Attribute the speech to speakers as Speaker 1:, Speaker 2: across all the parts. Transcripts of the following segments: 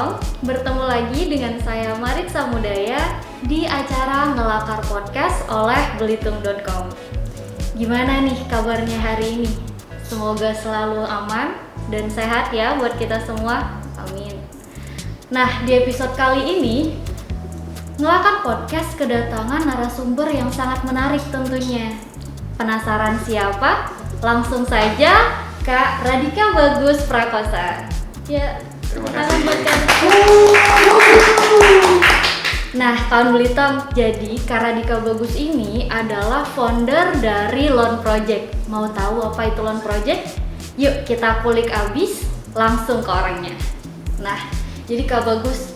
Speaker 1: Belitong, bertemu lagi dengan saya Marit Samudaya di acara Ngelakar Podcast oleh Belitung.com. Gimana nih kabarnya hari ini? Semoga selalu aman dan sehat ya buat kita semua, amin. Nah, di episode kali ini Ngelakar Podcast kedatangan narasumber yang sangat menarik tentunya. Penasaran siapa? Langsung saja Kak Radhika Bagus Prakosa. Ya,
Speaker 2: terima kasih.
Speaker 1: Nah, kawan Belitong, jadi Kak Radhika Bagus ini adalah founder dari Loan Project. Mau tahu apa itu Loan Project? Yuk kita kulik abis, langsung ke orangnya. Nah, jadi Kak Bagus,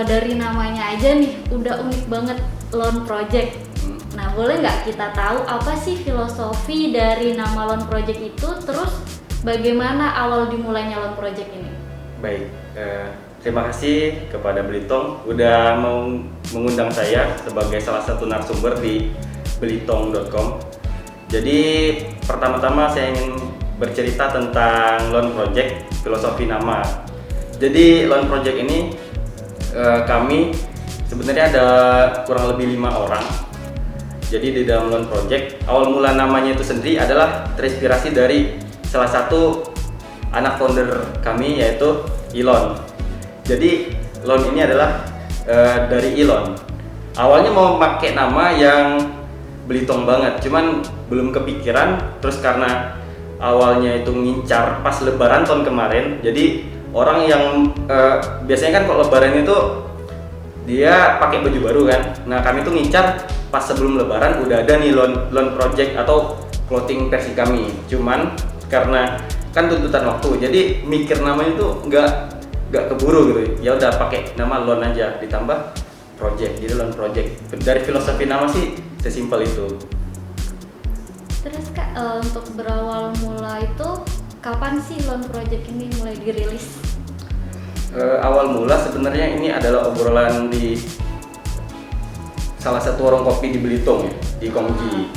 Speaker 1: dari namanya aja nih udah unik banget, Loan Project. Nah, boleh nggak kita tahu apa sih filosofi dari nama Loan Project itu, terus bagaimana awal dimulainya Loan Project ini?
Speaker 2: Baik, terima kasih kepada Belitung udah mau mengundang saya sebagai salah satu narasumber di Belitung.com. Jadi pertama-tama saya ingin bercerita tentang Loan Project, filosofi nama. Jadi Loan Project ini kami sebenarnya ada kurang lebih 5 orang. Jadi di dalam Loan Project, awal mula namanya itu sendiri adalah terinspirasi dari salah satu anak founder kami, yaitu Elon. Jadi Loan ini adalah dari Elon. Awalnya mau pakai nama yang Belitung banget, cuman belum kepikiran. Terus karena awalnya itu ngincar pas Lebaran tahun kemarin, jadi orang yang biasanya kan kalau Lebaran itu dia pakai baju baru kan. Nah, kami tuh ngincar pas sebelum Lebaran udah ada nih Loan Project atau clothing versi kami. Cuman karena kan tuntutan waktu, jadi mikir namanya tuh nggak keburu gitu. Ya udah pakai nama Loan aja, ditambah project, jadi Loan Project. Dari filosofi nama sih sesimpel itu.
Speaker 1: Terus Kak, untuk berawal mula itu kapan sih Loan Project ini mulai dirilis?
Speaker 2: Awal mula sebenarnya ini adalah obrolan di salah satu warung kopi di Belitung ya, di Kongji.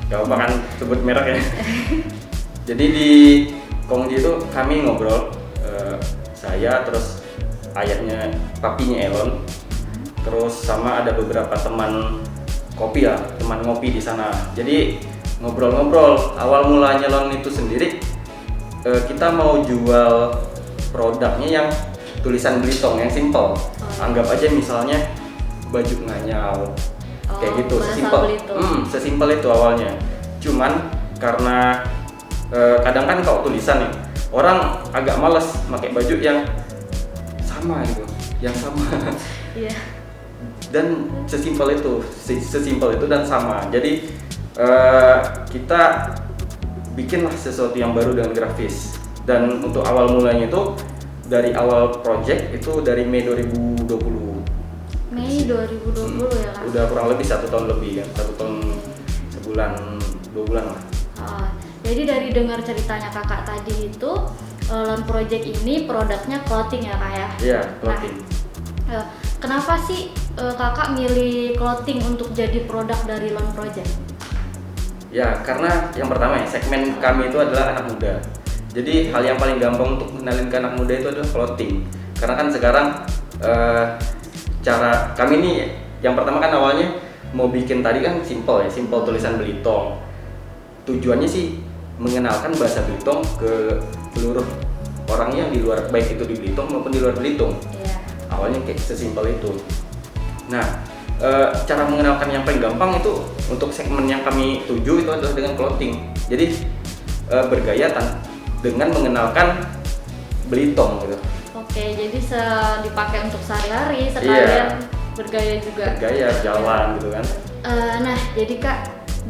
Speaker 2: Gak apa kan sebut merek ya. Jadi di Kongji itu kami ngobrol, saya terus ayahnya, papinya Elon, terus sama ada beberapa teman kopi ya, teman ngopi di sana. Jadi ngobrol-ngobrol, awal mulanya Loan itu sendiri kita mau jual produknya yang tulisan Belitung yang simple. Anggap aja misalnya baju nganyau, kayak gitu, sesimpel itu awalnya. Cuman karena kadang kan kalau tulisan nih, orang agak males pakai baju yang sama gitu, yang sama.
Speaker 1: Iya.
Speaker 2: Dan sesimpel itu dan sama. Jadi kita bikinlah sesuatu yang baru dengan grafis. Dan untuk awal mulanya itu dari awal project itu dari Mei 2020.
Speaker 1: Mei 2020 ya kan?
Speaker 2: Udah kurang lebih 1 tahun lebih kan, 1 tahun sebulan 2 bulan lah.
Speaker 1: Jadi dari dengar ceritanya kakak tadi itu Loan Project ini produknya clothing ya kak ya?
Speaker 2: Iya, clothing.
Speaker 1: Nah, kenapa sih kakak milih clothing untuk jadi produk dari Loan Project?
Speaker 2: Ya karena yang pertama ya, segmen kami itu adalah anak muda. Jadi hal yang paling gampang untuk mengenalin ke anak muda itu adalah clothing. Karena kan sekarang cara kami ini yang pertama kan awalnya mau bikin tadi kan simple tulisan Belitung. Tujuannya sih mengenalkan bahasa Belitung ke seluruh orang yang di luar, baik itu di Belitung maupun di luar Belitung.
Speaker 1: Yeah.
Speaker 2: Awalnya kayak sesimpel itu. Nah, cara mengenalkan yang paling gampang itu untuk segmen yang kami tuju itu adalah dengan clothing. Jadi bergaya dengan mengenalkan Belitung gitu.
Speaker 1: Oke, jadi dipakai untuk sehari-hari, sekalian bergaya juga.
Speaker 2: Bergaya, jalan gitu kan.
Speaker 1: Nah, jadi Kak,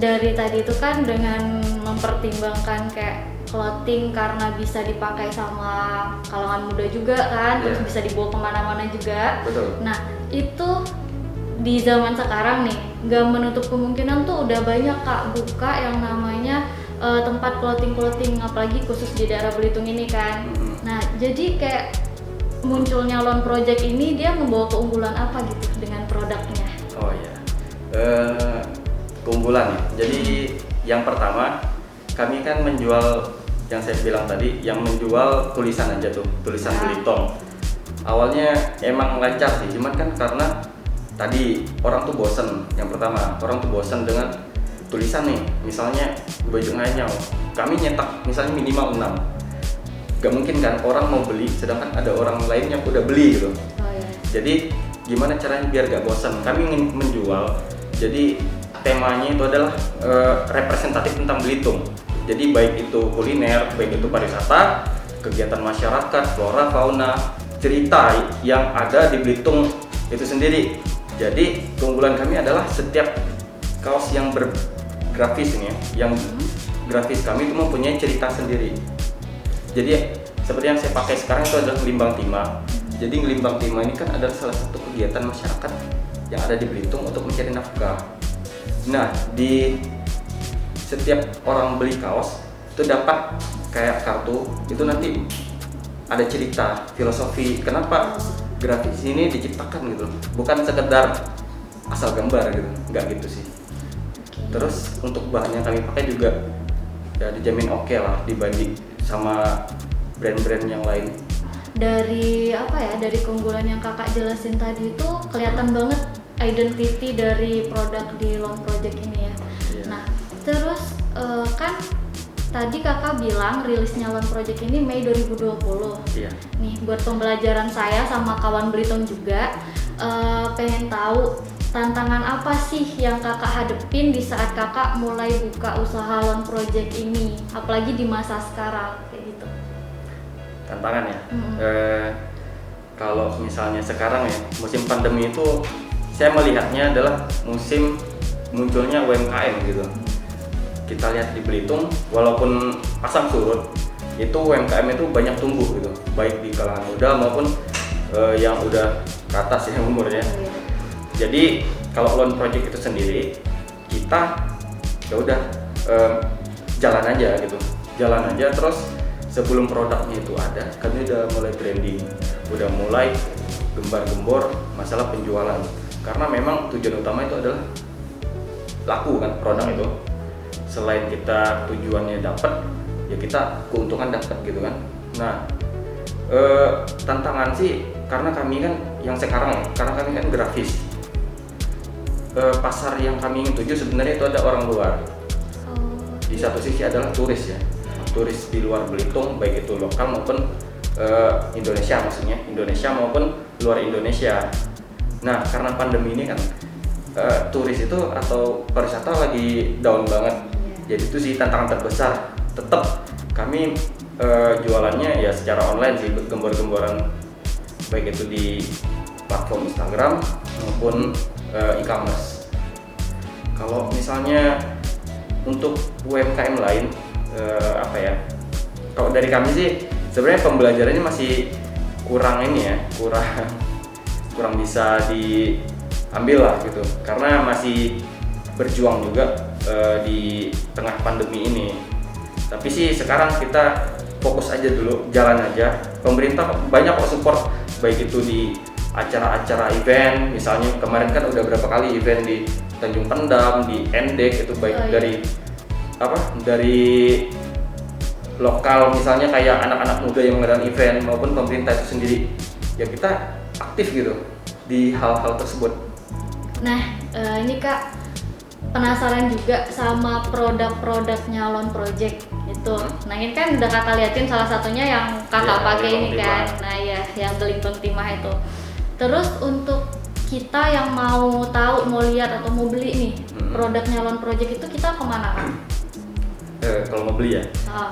Speaker 1: dari tadi itu kan dengan mempertimbangkan kayak clothing karena bisa dipakai sama kalangan muda juga kan, terus bisa dibawa kemana-mana juga.
Speaker 2: Betul.
Speaker 1: Nah, itu di zaman sekarang nih, nggak menutup kemungkinan tuh udah banyak Kak buka yang namanya tempat clothing, apalagi khusus di daerah Belitung ini kan. Nah, jadi kayak munculnya Loan Project ini dia membawa keunggulan apa gitu dengan produknya?
Speaker 2: Oh iya, keunggulan ya. Jadi yang pertama kami kan menjual yang saya bilang tadi, yang menjual tulisan aja tuh, tulisan Belitung. awalnya emang lancar sih, cuman kan karena tadi orang tuh bosen. Yang pertama, orang tuh bosen dengan tulisan nih, misalnya baju nganyang, kami nyetak misalnya minimal 6. Gak mungkin kan orang mau beli, sedangkan ada orang lain yang udah beli gitu. Jadi gimana caranya biar gak bosan? Kami ingin menjual, jadi temanya itu adalah representatif tentang Belitung. Jadi baik itu kuliner, baik itu pariwisata, kegiatan masyarakat, flora, fauna, cerita yang ada di Belitung itu sendiri. Jadi keunggulan kami adalah setiap kaos yang bergrafis ini ya, yang grafis kami itu mempunyai cerita sendiri. Jadi seperti yang saya pakai sekarang itu adalah Ngelimbang Timah. Jadi Ngelimbang Timah ini kan adalah salah satu kegiatan masyarakat yang ada di Belitung untuk mencari nafkah. Nah, di setiap orang beli kaos itu dapat kayak kartu, itu nanti ada cerita, filosofi kenapa grafis ini diciptakan gitu. Bukan sekedar asal gambar gitu, nggak gitu sih. Terus untuk bahan yang kami pakai juga ya dijamin oke lah dibanding sama brand-brand yang lain.
Speaker 1: Dari dari keunggulan yang kakak jelasin tadi itu kelihatan banget identity dari produk di Loan Project ini ya.
Speaker 2: Yeah.
Speaker 1: Nah, terus kan tadi kakak bilang rilisnya Loan Project ini Mei 2020.
Speaker 2: Iya.
Speaker 1: Nih buat pembelajaran saya sama kawan Belitung juga, pengen tahu tantangan apa sih yang kakak hadepin di saat kakak mulai buka usaha Loan Project ini, apalagi di masa sekarang kayak gitu.
Speaker 2: Tantangan ya. Kalau misalnya sekarang ya musim pandemi itu saya melihatnya adalah musim munculnya UMKM gitu. Kita lihat di Belitung walaupun pasang surut itu UMKM itu banyak tumbuh gitu, baik di kalangan muda maupun yang udah ke atas ya umurnya. Jadi kalau Loan Project itu sendiri kita ya udah jalan aja gitu, jalan aja terus. Sebelum produknya itu ada, kami udah mulai branding, udah mulai gembar-gembor masalah penjualan. Karena memang tujuan utama itu adalah laku kan produk itu. Selain kita tujuannya dapat, ya kita keuntungan dapat gitu kan. Nah, tantangan sih karena kami kan yang sekarang ya, karena kami kan grafis. Pasar yang kami ingin tuju sebenarnya itu ada orang luar. Di satu sisi adalah turis ya. Turis di luar Belitung, baik itu lokal maupun Indonesia, maksudnya Indonesia maupun luar Indonesia. Nah, karena pandemi ini kan turis itu atau pariwisata lagi down banget. Jadi itu sih tantangan terbesar. Tetap kami jualannya ya secara online sih, gembor-gemboran baik itu di platform Instagram maupun e-commerce. Kalau misalnya untuk UMKM lain kalau dari kami sih sebenarnya pembelajarannya masih kurang ini ya, kurang bisa diambil lah gitu, karena masih berjuang juga di tengah pandemi ini. Tapi sih sekarang kita fokus aja dulu, jalan aja. Pemerintah banyak kok support, baik itu di acara-acara event, misalnya kemarin kan udah berapa kali event di Tanjung Pendam, di Endek itu baik dari lokal misalnya kayak anak-anak muda yang mengadakan event maupun pemerintah itu sendiri, ya kita aktif gitu di hal-hal tersebut.
Speaker 1: Nah, ini Kak penasaran juga sama produk-produknya Loan Project itu. Nah, ini kan udah kakak liatin salah satunya yang kakak pakai ini kan. Nah ya, yang Ngelimbang Timah itu. Terus untuk kita yang mau tahu, mau lihat atau mau beli nih produknya Loan Project itu, kita kemana Kak?
Speaker 2: Kalau mau beli ya,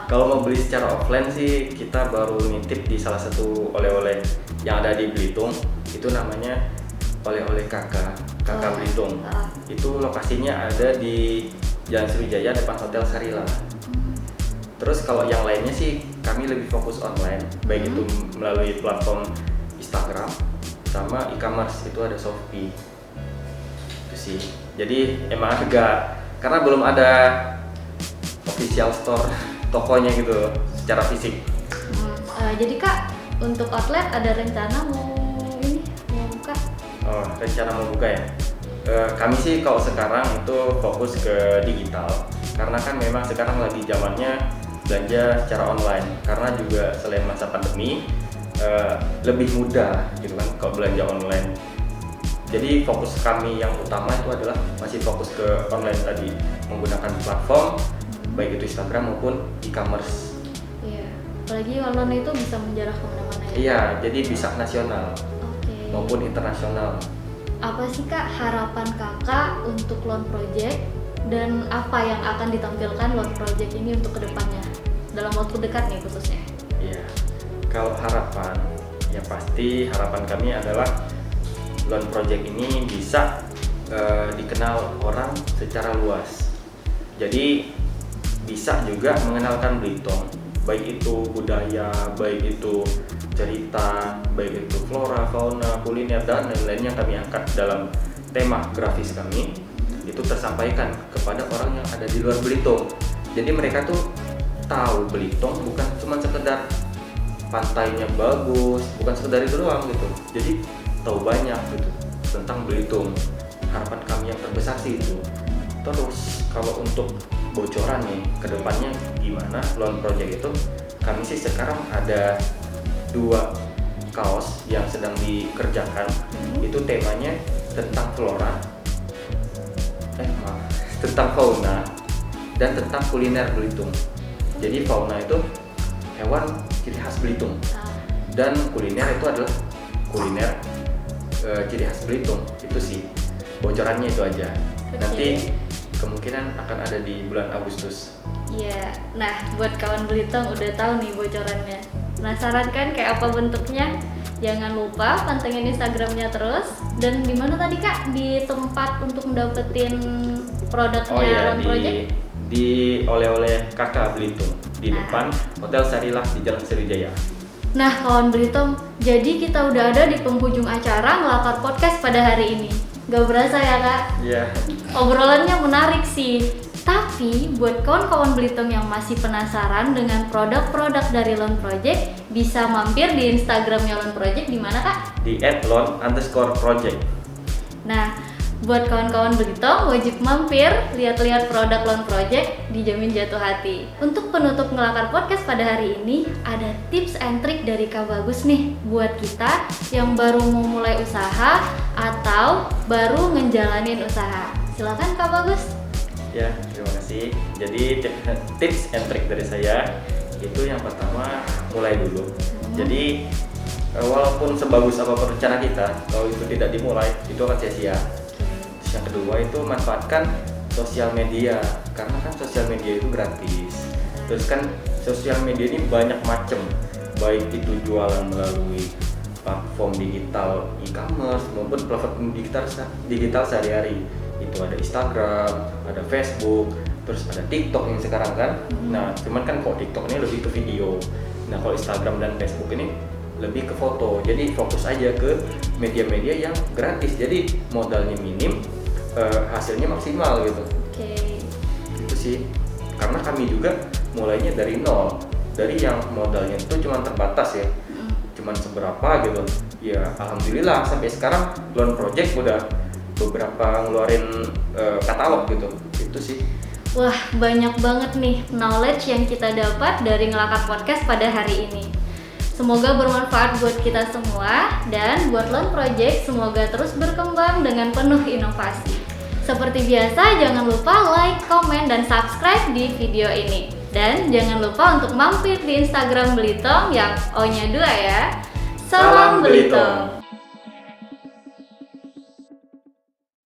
Speaker 2: kalau mau beli secara offline sih kita baru nitip di salah satu oleh-oleh yang ada di Belitung, itu namanya oleh-oleh kakak Belitung. Itu lokasinya ada di Jalan Sriwijaya depan Hotel Sarila. Terus kalau yang lainnya sih kami lebih fokus online, baik itu melalui platform Instagram sama e-commerce, itu ada Shopee. Itu sih. Jadi emang agak, karena belum ada official store tokonya gitu secara fisik.
Speaker 1: Jadi Kak, untuk outlet ada rencana mau buka?
Speaker 2: Oh, rencana mau buka ya? Kami sih kalau sekarang itu fokus ke digital, karena kan memang sekarang lagi zamannya belanja secara online, karena juga selain masa pandemi, lebih mudah gitu kan kalau belanja online. Jadi fokus kami yang utama itu adalah masih fokus ke online tadi, menggunakan platform baik itu Instagram maupun e-commerce.
Speaker 1: Iya, apalagi online itu bisa menjarah kemana-mana ya.
Speaker 2: Iya, jadi bisa nasional
Speaker 1: Oke.
Speaker 2: maupun internasional.
Speaker 1: Apa sih Kak harapan Kakak untuk Loan Project dan apa yang akan ditampilkan Loan Project ini untuk kedepannya dalam waktu dekat nih khususnya?
Speaker 2: Iya, kalau harapan, ya pasti harapan kami adalah Loan Project ini bisa dikenal orang secara luas. Jadi bisa juga mengenalkan Belitung, baik itu budaya, baik itu cerita, baik itu flora, fauna, kuliner dan lain-lain yang kami angkat dalam tema grafis kami itu tersampaikan kepada orang yang ada di luar Belitung. Jadi mereka tuh tahu Belitung bukan cuma sekedar pantainya bagus, bukan sekedar itu doang gitu. Jadi tahu banyak gitu tentang Belitung. Harapan kami yang terbesar sih itu. Terus kalau untuk bocoran nih kedepannya gimana Loan Project itu, kami sih sekarang ada 2 kaos yang sedang dikerjakan. Itu temanya tentang flora, tentang fauna dan tentang kuliner Belitung. Jadi fauna itu hewan ciri khas Belitung dan kuliner itu adalah kuliner ciri khas Belitung. Itu sih bocorannya itu aja. Nanti kemungkinan akan ada di bulan Agustus.
Speaker 1: Iya, nah buat kawan Belitung udah tahu nih bocorannya. Penasaran kan kayak apa bentuknya? Jangan lupa pantengin Instagramnya terus. Dan di mana tadi Kak? Di tempat untuk mendapatkan produknya Loan Project?
Speaker 2: Di oleh-oleh Kakak Belitung di depan Hotel Sarilah di Jalan Sriwijaya.
Speaker 1: Nah kawan Belitung, jadi kita udah ada di penghujung acara Ngelakar Podcast pada hari ini. Gak berasa ya Kak?
Speaker 2: Iya.
Speaker 1: Obrolannya menarik sih. Tapi buat kawan-kawan Belitung yang masih penasaran dengan produk-produk dari Loan Project, bisa mampir di Instagramnya Loan Project di mana Kak?
Speaker 2: Di @loan_project.
Speaker 1: Nah, buat kawan-kawan Belitung wajib mampir lihat-lihat produk Loan Project, dijamin jatuh hati. Untuk penutup Ngelakar Podcast pada hari ini, ada tips and trick dari Kak Bagus nih buat kita yang baru mau mulai usaha atau baru ngejalanin usaha. Silakan Kak Bagus.
Speaker 2: Ya, terima kasih. Jadi tips and trick dari saya itu yang pertama mulai dulu. Jadi walaupun sebagus apapun rencana kita, kalau itu tidak dimulai itu akan sia-sia. Terus yang kedua itu manfaatkan sosial media, karena kan sosial media itu gratis. Terus kan sosial media ini banyak macam, baik itu jualan melalui platform digital e-commerce maupun platform digital sehari-hari. Itu ada Instagram, ada Facebook, terus ada TikTok yang sekarang kan. Nah, cuman kan kok TikTok ini lebih ke video. Nah, kalau Instagram dan Facebook ini lebih ke foto. Jadi fokus aja ke media-media yang gratis. Jadi modalnya minim, hasilnya maksimal gitu.
Speaker 1: Oke.
Speaker 2: Itu sih. Karena kami juga mulainya dari nol. Dari yang modalnya itu cuma terbatas ya. Cuman seberapa gitu. Ya, alhamdulillah sampai sekarang Loan Project udah beberapa ngeluarin katalog gitu. Itu sih.
Speaker 1: Wah, banyak banget nih knowledge yang kita dapat dari Ngelakar Podcast pada hari ini. Semoga bermanfaat buat kita semua, dan buat Loan Project semoga terus berkembang dengan penuh inovasi. Seperti biasa, jangan lupa like, komen, dan subscribe di video ini. Dan jangan lupa untuk mampir di Instagram Belitung yang O-nya 2 ya. Salam Belitung!